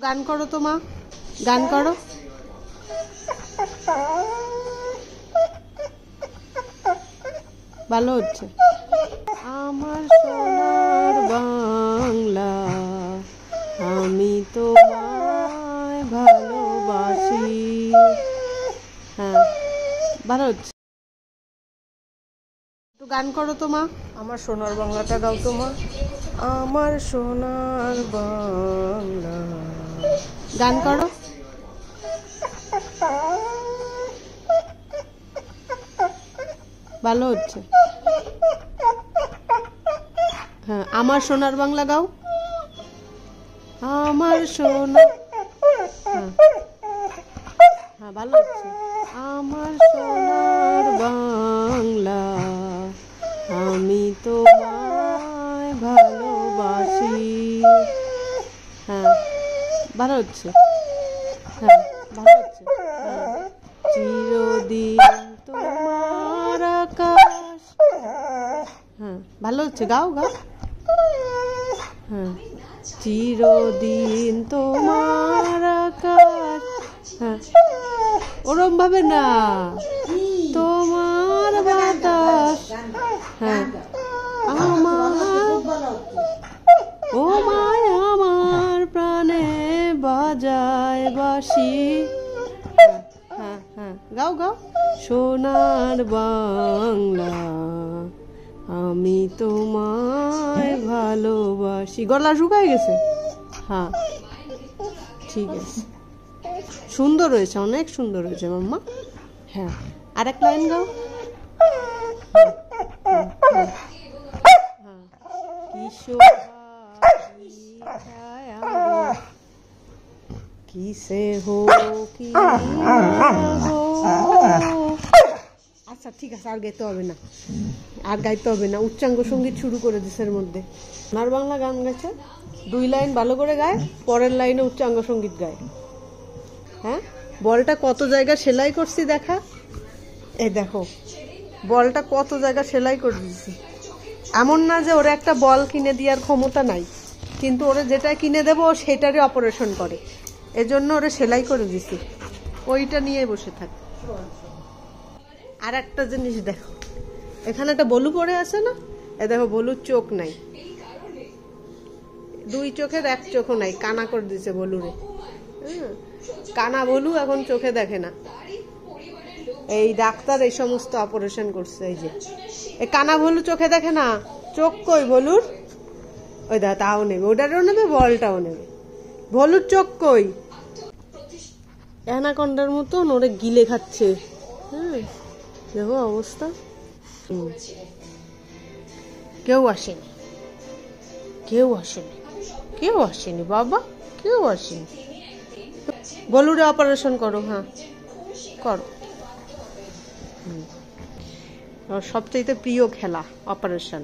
গান করো তো মা, গান করো। ভালো হচ্ছে। আমার সোনার বাংলা, আমি তোমায় ভালোবাসি। হ্যাঁ, ভালো হচ্ছে। একটু গান করো তো মা। আমার সোনার বাংলাটা গাও তো মা। আমার সোনার বাংলা। গান করো। ভালো হচ্ছে। হ্যাঁ, আমার সোনার বাংলা গাও। আমার সোনা, হ্যাঁ হ্যাঁ, ভালো হচ্ছে। আমার সোনার বাংলা, আমি তোমায় ভালোবাসি। হ্যাঁ, ভালো হচ্ছে। হ্যাঁ, ভালো হচ্ছে। হ্যাঁ, চিরদিন তোমার আকাশ। হ্যাঁ, ভালো হচ্ছে। গাও গাও। হ্যাঁ, চিরদিন তোমার আকাশ। হ্যাঁ, ওরম ভাবে না, তোমার বাতাস। হ্যাঁ, আমার ও মায় আমার প্রাণে বাজায় বাঁশি। হ্যাঁ হ্যাঁ হ্যাঁ, গাও গাও। সোনার বাংলা, আমি তোমায় ভালোবাসি। গলা শুকায় গেছে। হ্যাঁ, ঠিক আছে, সুন্দর হয়েছে, অনেক সুন্দর হয়েছে মাম্মা। হ্যাঁ, আর এক লাইন গাও। কিসে হো কি হো। আচ্ছা ঠিক আছে, আর গাইতে হবে না, আর গাইতে হবে না। উচ্চাঙ্গ সঙ্গীত শুরু করে দিছে এর মধ্যে। সোনার বাংলা গান গাইছে, 2 লাইন ভালো করে গায়, পরের লাইনে উচ্চাঙ্গ সঙ্গীত গায়। হ্যাঁ, বলটা কত জায়গা সেলাই করছি দেখা। এই দেখো, বলটা কত জায়গা সেলাই করে দিচ্ছি। এমন না যে ওরা একটা বল কিনে দেওয়ার ক্ষমতা নাই, কিন্তু ওরা যেটা কিনে দেবো সেটারই অপারেশন করে, এজন্য ওরা সেলাই করে দিছি। ওইটা নিয়ে বসে থাক। আর একটা জিনিস দেখো, এখানে একটা বলু পড়ে আছে না, এ দেখো বলুর চোখ নাই, 2 চোখের 1 চোখও নাই, কানা করে দিছে বলুরে। কানা বলু এখন চোখে দেখে না। এই ডাক্তার এই সমস্ত অপারেশন করছে। এই যে এই কানা বলু চোখে দেখে না, চোখ কই বলুর? ওই দা, তাও নেবে, ওটারও নেবে, বলটাও নেবে। বলুর চোখ কই? অ্যানাকন্ডার মতন ওরে গিলে খাচ্ছে। হ্যাঁ, দেখো অবস্থা। কেউ আসেনি, কেউ আসেনি, কেউ আসেনি বাবা, কেউ আসেনি। বলুরে অপারেশন করো। হ্যাঁ, করো। সবচেয়ে প্রিয় খেলা অপারেশন।